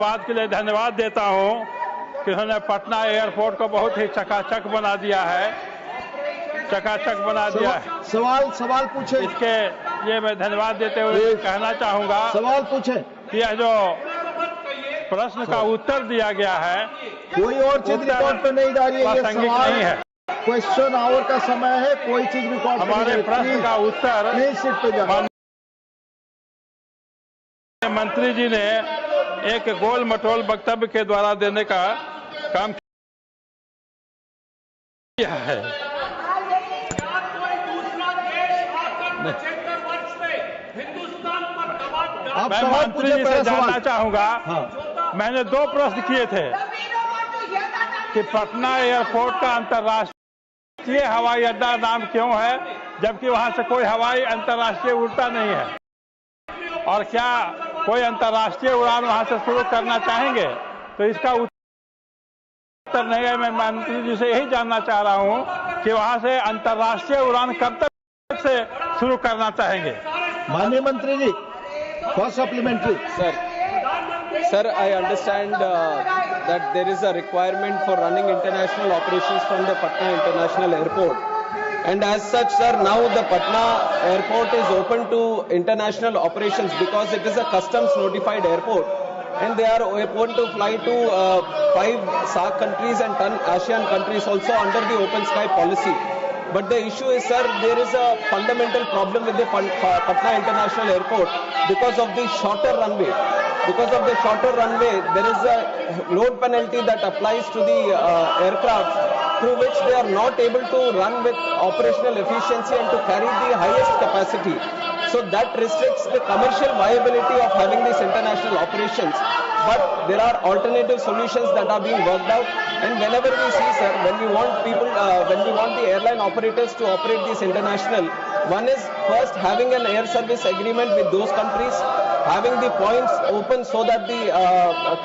बात के लिए धन्यवाद देता हूं कि उन्होंने पटना एयरपोर्ट को बहुत ही चकाचक बना दिया है, चकाचक बना दिया है। सवाल पूछे। इसके लिए मैं धन्यवाद देते हुए कहना चाहूंगा, सवाल पूछे। यह जो प्रश्न का उत्तर दिया गया है, कोई और चीज रिकॉर्ड पे नहीं डाली है, ये सवाल नहीं है। क्वेश्चन आवर का समय है, कोई चीज रिकॉर्ड हमारे प्रश्न का उत्तर नहीं सीट पे जाना। मंत्री जी ने एक गोल मटोल वक्तव्य के द्वारा देने का काम किया है। मैं मंत्री जी से जानना चाहूंगा, मैंने 2 प्रश्न किए थे कि पटना एयरपोर्ट का अंतर्राष्ट्रीय हवाई अड्डा नाम क्यों है, जबकि वहां से कोई हवाई अंतर्राष्ट्रीय उड़ता नहीं है, और क्या कोई अंतर्राष्ट्रीय उड़ान वहां से शुरू करना चाहेंगे? तो इसका उत्तर नहीं है। मैं मंत्री जी से यही जानना चाह रहा हूं कि वहां से अंतर्राष्ट्रीय उड़ान कब तक से शुरू करना चाहेंगे? माननीय मंत्री जी, first supplementary. Sir, I understand that there is a requirement for running international operations from the Patna International Airport. And as such, sir, now the Patna airport is open to international operations because it is a customs notified airport. And they are open to fly to 5 SAARC countries and 10 ASEAN countries also under the open sky policy. But the issue is, sir, there is a fundamental problem with the Patna International Airport because of the shorter runway. Because of the shorter runway, there is a load penalty that applies to the aircraft, through which they are not able to run with operational efficiency and to carry the highest capacity. So that restricts the commercial viability of having these international operations. But there are alternative solutions that are being worked out. And whenever we see, sir, when we want the airline operators to operate these international, one is first having an air service agreement with those countries, having the points open so that the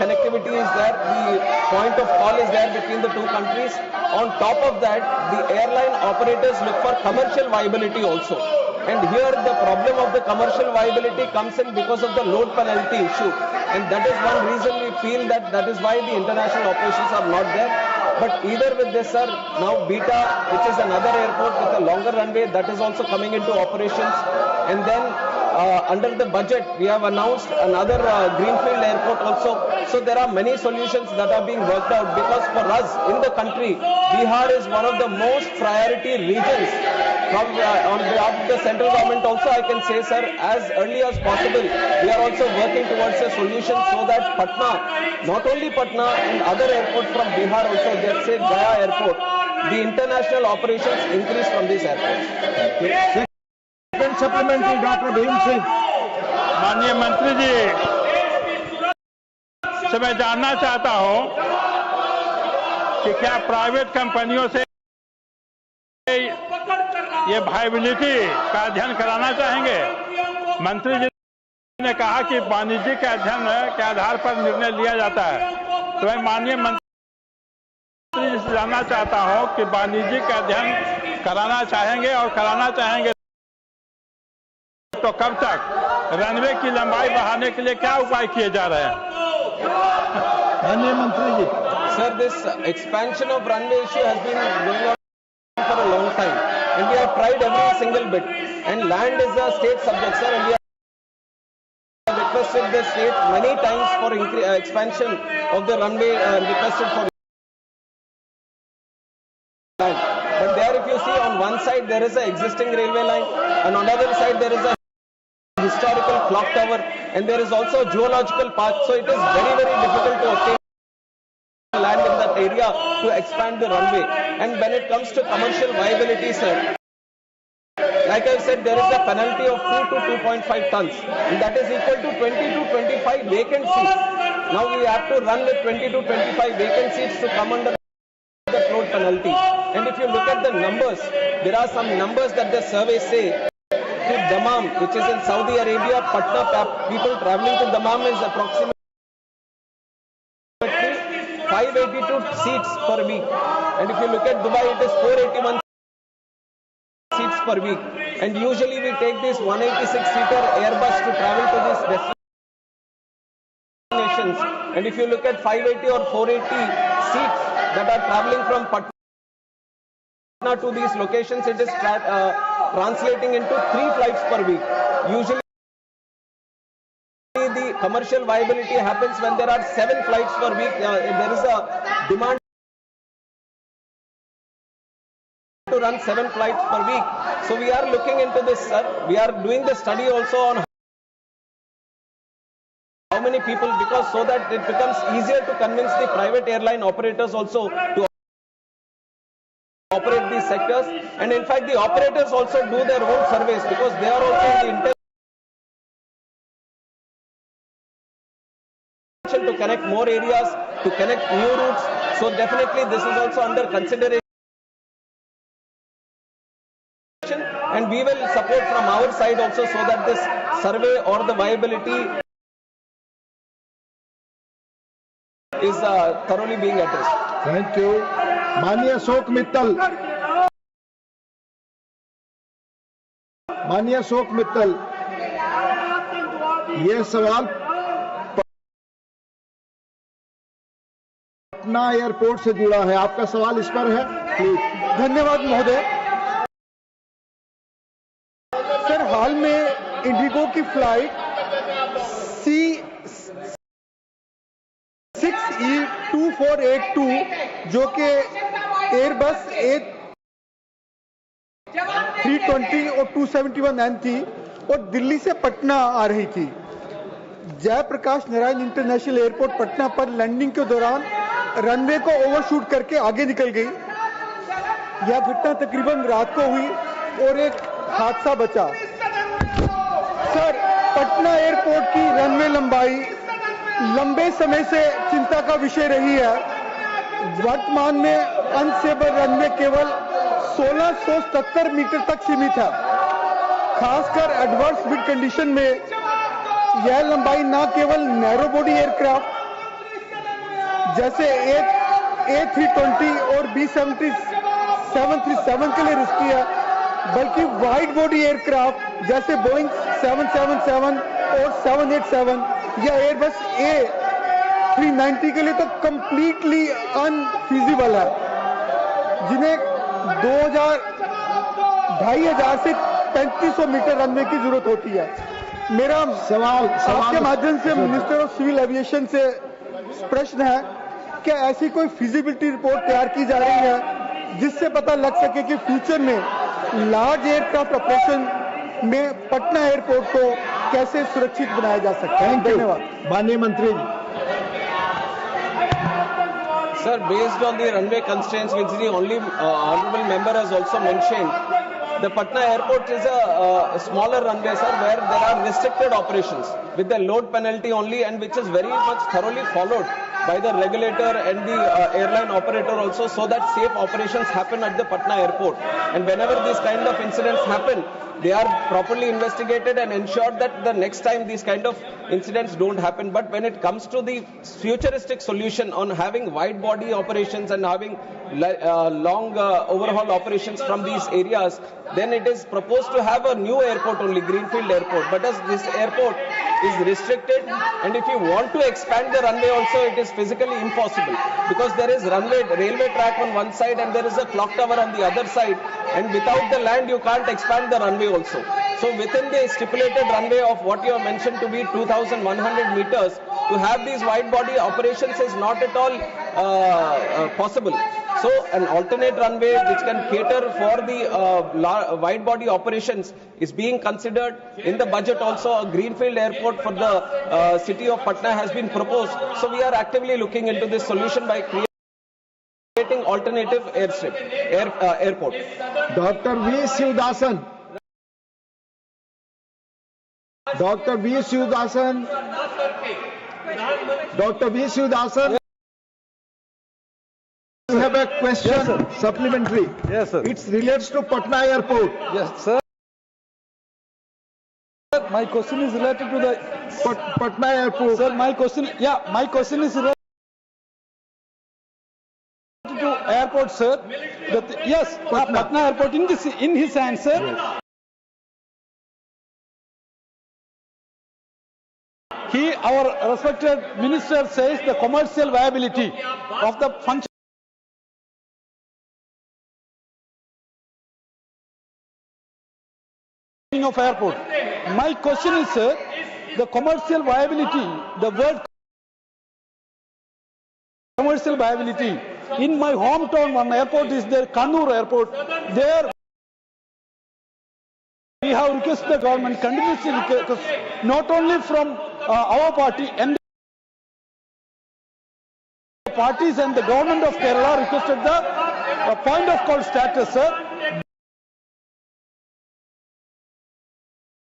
connectivity is there, the point of call is there between the 2 countries. On top of that, the airline operators look for commercial viability also. And here the problem of the commercial viability comes in because of the load penalty issue. And that is one reason we feel that is why the international operations are not there. But either with this, sir, now Beta, which is another airport with a longer runway, that is also coming into operations. And then under the budget, we have announced another greenfield airport also. So there are many solutions that are being worked out, because for us in the country, Bihar is one of the most priority regions. From on behalf of the central government also, I can say, sir, as early as possible, we are also working towards a solution so that Patna, not only Patna and other airports from Bihar also, let's say Gaya airport, the international operations increase from these airports. Second supplementary, Dr. Bhim Singh. माननीय मंत्री जी से मैं जानना चाहता हूं कि क्या private कंपनियों से ये वायबिलिटी का अध्ययन कराना चाहेंगे? मंत्री जी ने कहा कि वाणिज्यिक अध्ययन के आधार पर निर्णय लिया जाता है, तो मैं माननीय मंत्री जी से जानना चाहता हूं कि वाणिज्यिक अध्ययन कराना चाहेंगे, और कराना चाहेंगे तो कब तक? रनवे की लंबाई बढ़ाने के लिए क्या उपाय किए जा रहे हैं? माननीय मंत्री जी, sir, this expansion of runway issue has been going on for a long time, and we have tried every single bit. And land is a state subject, sir, and we have requested the state many times for expansion of the runway, requested for land. But there, if you see, on one side there is an existing railway line, and on the other side there is a historical clock tower, and there is also a geological park. So it is very, very difficult to obtain land in that area to expand the runway. And when it comes to commercial viability, sir, like I said, there is a penalty of 2 to 2.5 tons, and that is equal to 20 to 25 vacant seats. Now we have to run with 20 to 25 vacant seats to come under the load penalty. And if you look at the numbers, there are some numbers that the survey say. To Dammam, which is in Saudi Arabia, Patna, people traveling to Dammam is approximately 582 seats per week. And if you look at Dubai, it is 481 seats per week. And usually we take this 186-seater Airbus to travel to this destination. operations. And if you look at 580 or 480 seats that are traveling from Patna to these locations, it is translating into 3 flights per week. Usually the commercial viability happens when there are 7 flights per week. There is a demand to run 7 flights per week. So we are looking into this, sir. We are doing the study also on how many people, because so that it becomes easier to convince the private airline operators also to operate these sectors. And in fact, the operators also do their own surveys, because they are also in the intention to connect more areas, to connect new routes. So definitely this is also under consideration. And we will support from our side also, so that this survey or the viability is thoroughly being addressed. Thank you. माननीय अशोक मित्तल, माननीय अशोक मित्तल, ये सवाल Patna airport से जुड़ा है। आपका सवाल इस पर है, प्लीज। धन्यवाद महोदय। सर, हाल में इंडिगो की फ्लाइट C6E2482 जो कि एयरबस A320 और 271N थी और दिल्ली से पटना आ रही थी। जयप्रकाश नारायण इंटरनेशनल एयरपोर्ट पटना पर लैंडिंग के दौरान रनवे को ओवरशूट करके आगे निकल गई। यह घटना तकरीबन रात को हुई और एक हादसा बचा। सर, पटना एयरपोर्ट की रनवे लंबाई लंबे समय से चिंता का विषय रही है। वर्तमान में अनस्टेबल रनवे केवल 1677 मीटर तक सीमित है। खासकर एडवर्स विंड कंडीशन में यह लंबाई न केवल नैरो बॉडी एयरक्राफ्ट जैसे A320 और B737 के लिए रिस्की है, बल्कि वाइड बॉडी एयरक्राफ्ट जैसे बोइंग 777 और 787 या एयरबस A390 के लिए तो कंप्लीटली अनफीजिबल है, जिन्हें 2500 से 3500 मीटर रनवे की जरूरत होती है। मेरा सवाल आपके माध्यम से मिनिस्टर ऑफ सिविल एविएशन से प्रश्न है, क्या ऐसी कोई फिजिबिलिटी रिपोर्ट तैयार की जा रही है जिससे पता लग सके कि फ्यूचर में लार्ज एयरक्राफ्ट ऑपरेशन में पटना एयरपोर्ट को कैसे सुरक्षित बनाया जा सकता है? धन्यवाद। माननीय मंत्री जी। Sir, based on the runway constraints, which the only honorable member has also mentioned, the Patna airport is a smaller runway, sir, where there are restricted operations with the load penalty only, and which is very much thoroughly followed by the regulator and the airline operator also, so that safe operations happen at the Patna airport. And whenever these kind of incidents happen, they are properly investigated and ensured that the next time these kind of incidents don't happen. But when it comes to the futuristic solution on having wide body operations and having long overhaul operations from these areas, then it is proposed to have a new airport only, greenfield airport. But as this airport is restricted, and if you want to expand the runway also, it is physically impossible, because there is railway track on one side and there is a clock tower on the other side, and without the land you can't expand the runway also. So within the stipulated runway of what you have mentioned to be 2,100 meters, to have these wide body operations is not at all possible. So an alternate runway which can cater for the wide body operations is being considered. In the budget also, a greenfield airport for the city of Patna has been proposed. So we are actively looking into this solution by creating alternative airport. Dr. V. Sivdasan. Dr. V. Sivdasan. Dr. V. Sivdasan. You have a question, yes, supplementary. Yes, sir. It relates to Patna Airport. Yes, sir. My question is related to the Patna Airport. Sir, my question is related to airport, sir. Yes, Patna Airport in his hand, sir. Yes. He our respected minister says the commercial viability of the function of airport. My question is, the commercial viability, the word commercial viability. In my hometown, one airport is there, Kannur Airport. There we have requested the government continuously, not only from our party and the parties and the government of Kerala requested the point of call status,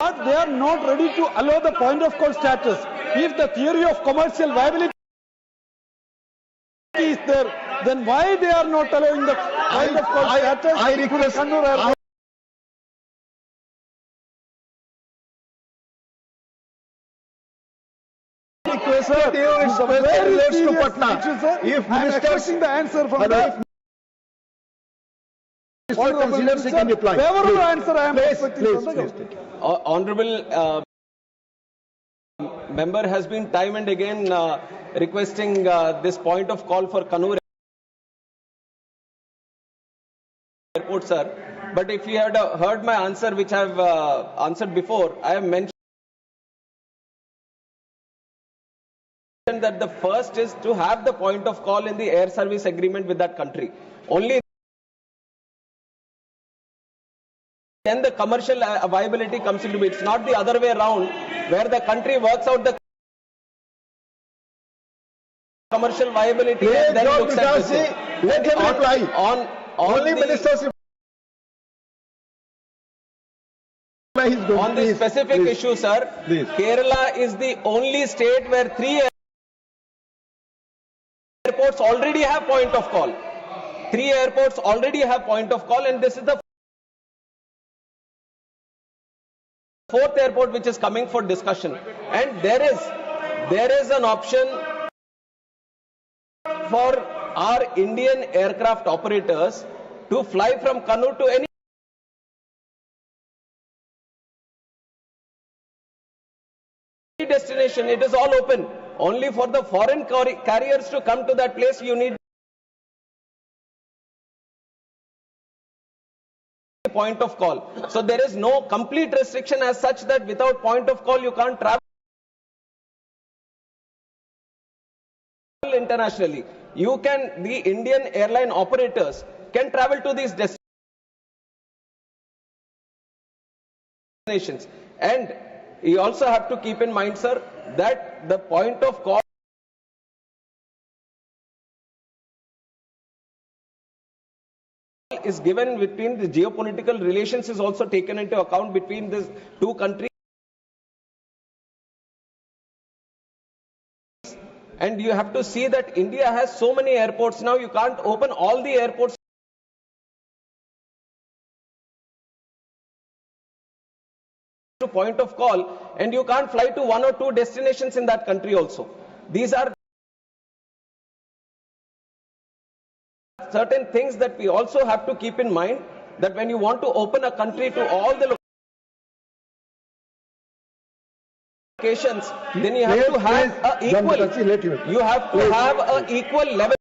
but they are not ready to allow the point of call status. If the theory of commercial viability is there, then why they are not allowing the point of call status? I request Kannur Airport. Relates to Patna. If I am expecting the answer from the considers he can reply. favorable answer I am expecting from the Please. government. Honorable member has been time and again requesting this point of call for Kannur Airport, sir. But if you had heard my answer, which I have answered before, I have mentioned that the first is to have the point of call in the air service agreement with that country. Only then the commercial viability comes into it. It's not the other way around, where the country works out the commercial viability and then looks at this. Let him reply. On Only the, ministers. On the specific issue, sir, Kerala is the only state where 3 airports already have point of call. 3 airports already have point of call, and this is the 4th airport which is coming for discussion. And there is an option for our Indian aircraft operators to fly from Kannur to any destination. It is all open. Only for the foreign carriers to come to that place, you need point of call. So there is no complete restriction as such that without point of call you can't travel internationally. You can, the Indian airline operators can travel to these destinations. And you also have to keep in mind, sir, that the point of call is given between the geopolitical relations is also taken into account between these two countries. And you have to see that India has so many airports now, you can't open all the airports to point of call, and you can't fly to 1 or 2 destinations in that country also. These are certain things that we also have to keep in mind, that when you want to open a country to all the locations, then you have to have a equal level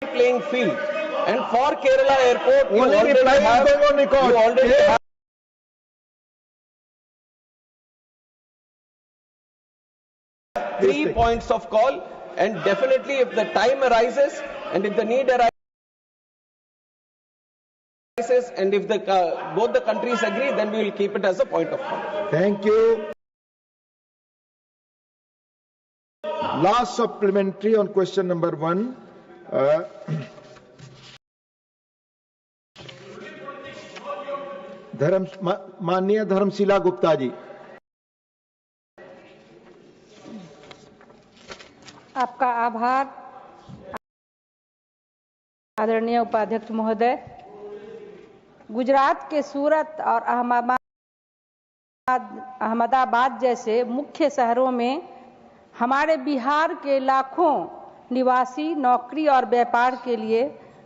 playing field. And for Kerala Airport, you already have 3 points of call. And definitely if the time arises and if the need arises and if both the countries agree, then we will keep it as a point of call. Thank you. Last supplementary on question number 1. माननीय धर्मशिला गुप्ता जी. आपका आभार आदरणीय उपाध्यक्ष महोदय। गुजरात के सूरत और अहमदाबाद जैसे मुख्य शहरों में हमारे बिहार के लाखों निवासी नौकरी और व्यापार के लिए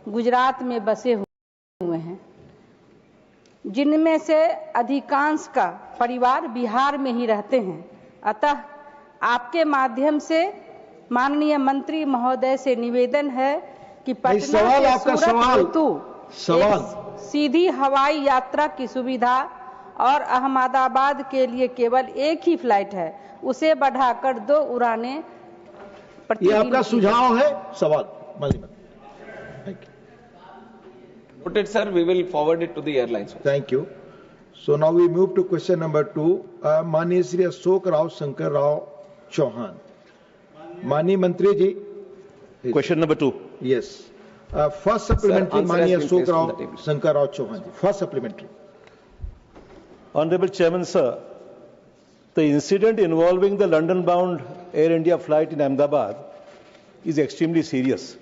गुजरात में बसे हुए हैं। जिनमें से अधिकांश का परिवार बिहार में ही रहते हैं। अतः आपके माध्यम से माननीय मंत्री महोदय से निवेदन है कि पटना से सूरत हेतु सीधी हवाई यात्रा की सुविधा और अहमदाबाद के लिए केवल एक ही फ्लाइट है, उसे बढ़ाकर 2 उड़ानें ये आपका सुझाव है? सवाल Noted, sir. We will forward it to the airlines. Thank you. So now we move to question number 2. माननीय श्री अशोक राव शंकर राव चौहान, माननीय मंत्री जी. Question number 2. Yes. First supplementary, माननीय अशोक राव शंकर राव चौहान जी. First supplementary. Honorable Chairman, sir, the incident involving the London-bound Air India flight in Ahmedabad is extremely serious,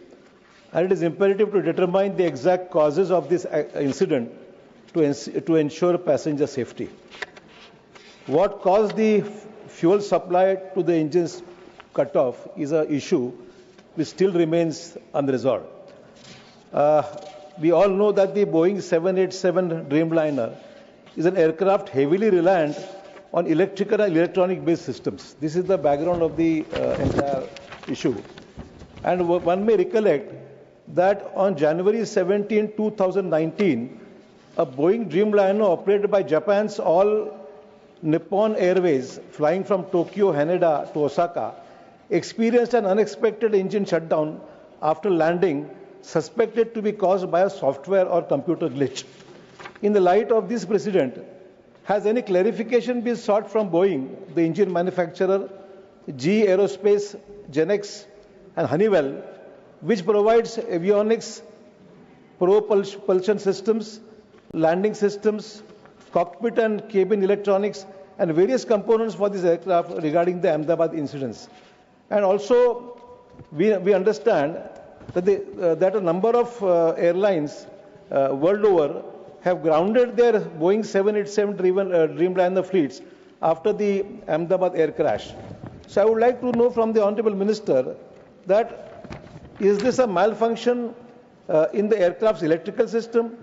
and it is imperative to determine the exact causes of this incident to ensure passenger safety. What caused the fuel supply to the engines cut off is an issue which still remains unresolved. We all know that the Boeing 787 Dreamliner is an aircraft heavily reliant on electrical and electronic-based systems. This is the background of the entire issue. And one may recollect that on January 17, 2019, a Boeing Dreamliner operated by Japan's All Nippon Airways, flying from Tokyo, Haneda to Osaka, experienced an unexpected engine shutdown after landing, suspected to be caused by a software or computer glitch. In the light of this precedent, has any clarification been sought from Boeing, the engine manufacturer, GE Aerospace, Genex, and Honeywell, which provides avionics, propulsion systems, landing systems, cockpit and cabin electronics, and various components for this aircraft regarding the Ahmedabad incidents? And also, we understand that, that a number of airlines world over have grounded their Boeing 787 Dreamliner fleets after the Ahmedabad air crash. So I would like to know from the Honorable Minister that is this a malfunction in the aircraft's electrical system?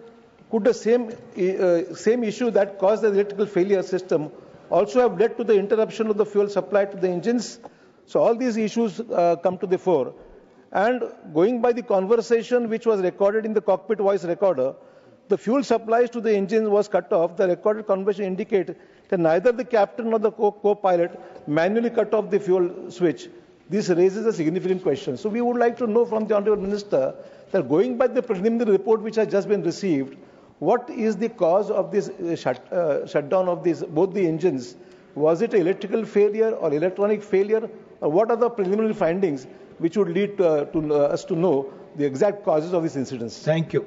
Could the same issue that caused the electrical failure system also have led to the interruption of the fuel supply to the engines? So all these issues come to the fore. And going by the conversation which was recorded in the cockpit voice recorder, the fuel supplies to the engine was cut off. The recorded conversation indicates that neither the captain nor the co-pilot manually cut off the fuel switch. This raises a significant question. So we would like to know from the Honorable Minister that going by the preliminary report which has just been received, what is the cause of this shutdown of both the engines? Was it an electrical failure or electronic failure? Or what are the preliminary findings which would lead us to know the exact causes of these incidents? Thank you.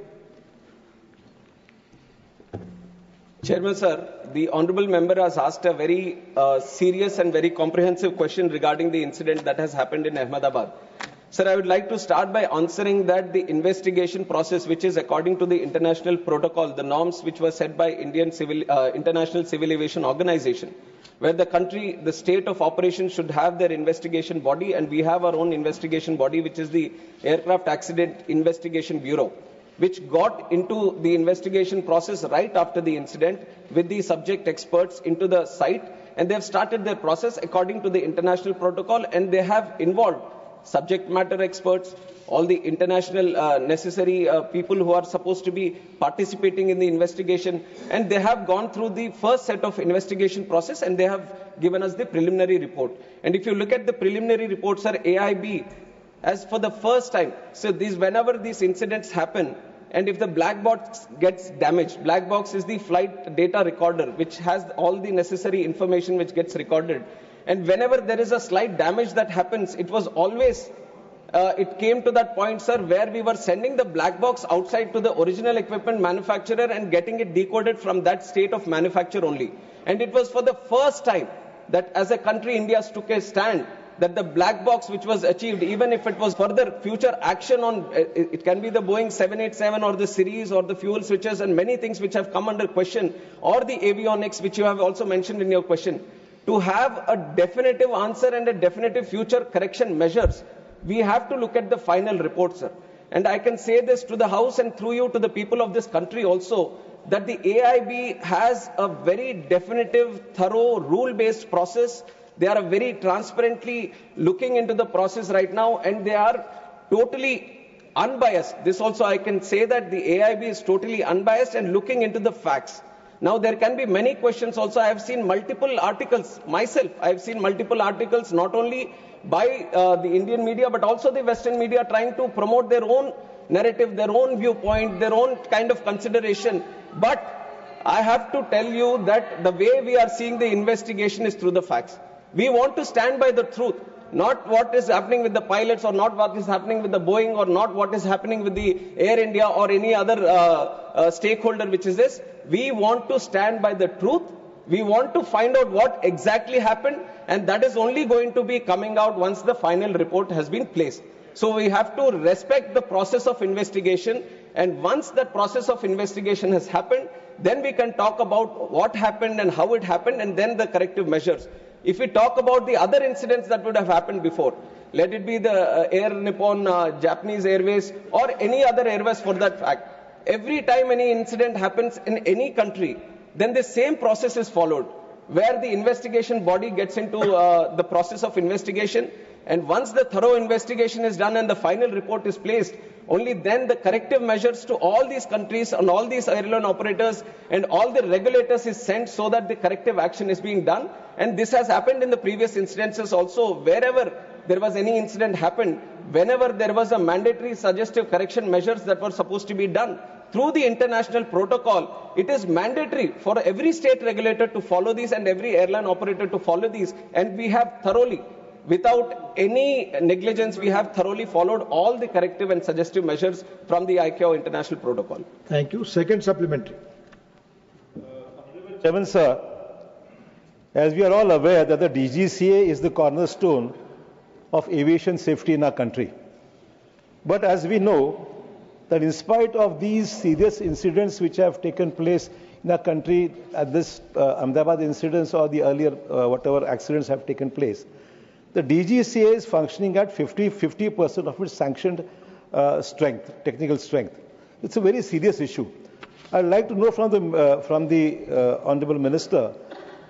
Chairman, sir, the honourable member has asked a very serious and very comprehensive question regarding the incident that has happened in Ahmedabad. Sir, I would like to start by answering that the investigation process, which is according to the international protocol, the norms which were set by International Civil Aviation Organization, where the state of operation should have their investigation body, and we have our own investigation body, which is the Aircraft Accident Investigation Bureau, which got into the investigation process right after the incident with the subject experts into the site, and they have started their process according to the international protocol, and they have involved subject matter experts, all the international necessary people who are supposed to be participating in the investigation, and they have gone through the first set of investigation process, and they have given us the preliminary report. And if you look at the preliminary reports, sir, AIB, as for the first time, so whenever these incidents happen, and if the black box gets damaged, black box is the flight data recorder, which has all the necessary information which gets recorded. And whenever there is a slight damage that happens, it was always, it came to that point, sir, where we were sending the black box outside to the original equipment manufacturer and getting it decoded from that state of manufacture only. And it was for the first time that as a country, India took a stand that the black box which was achieved, even if it was further future action on, it can be the Boeing 787 or the series or the fuel switches and many things which have come under question, or the avionics which you have also mentioned in your question. To have a definitive answer and a definitive future correction measures, we have to look at the final report, sir. And I can say this to the House and through you to the people of this country also, that the AIB has a very definitive, thorough, rule-based process. They are very transparently looking into the process right now, and they are totally unbiased. This also I can say that the AIB is totally unbiased and looking into the facts. Now there can be many questions also. I have seen multiple articles myself. I have seen multiple articles not only by the Indian media but also the Western media trying to promote their own narrative, their own viewpoint, their own kind of consideration. But I have to tell you that the way we are seeing the investigation is through the facts. We want to stand by the truth. Not what is happening with the pilots or not what is happening with the Boeing or not what is happening with the Air India or any other stakeholder which is this. We want to stand by the truth. We want to find out what exactly happened, and that is only going to be coming out once the final report has been placed. So we have to respect the process of investigation, and once that process of investigation has happened, then we can talk about what happened and how it happened and then the corrective measures. If we talk about the other incidents that would have happened before, let it be the Air Nippon, Japanese Airways or any other airways for that fact, every time any incident happens in any country, then the same process is followed, where the investigation body gets into the process of investigation, and once the thorough investigation is done and the final report is placed, only then the corrective measures to all these countries and all these airline operators and all the regulators is sent so that the corrective action is being done. And this has happened in the previous incidences also. Wherever there was any incident happened, whenever there was a mandatory suggestive correction measures that were supposed to be done through the international protocol, it is mandatory for every state regulator to follow these and every airline operator to follow these. And we have thoroughly, without any negligence, we have thoroughly followed all the corrective and suggestive measures from the ICAO international protocol. Thank you. Second supplementary. Chairman, sir, as we are all aware that the DGCA is the cornerstone of aviation safety in our country. But as we know, that in spite of these serious incidents which have taken place in our country at this Ahmedabad incidents or the earlier whatever accidents have taken place, the DGCA is functioning at 50% of its sanctioned strength, technical strength. It's a very serious issue. I'd like to know from the Honorable Minister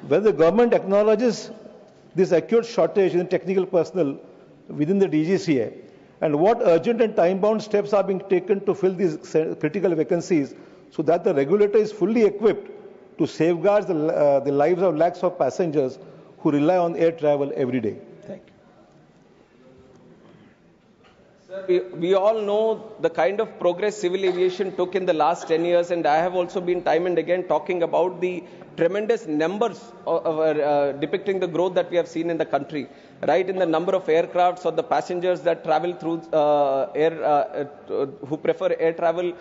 whether the government acknowledges this acute shortage in technical personnel within the DGCA, and what urgent and time-bound steps are being taken to fill these critical vacancies so that the regulator is fully equipped to safeguard the lives of lakhs of passengers who rely on air travel every day. Thank you. Sir, we all know the kind of progress civil aviation took in the last 10 years, and I have also been time and again talking about the tremendous numbers depicting the growth that we have seen in the country, right, in the number of aircrafts or the passengers that travel through who prefer air travel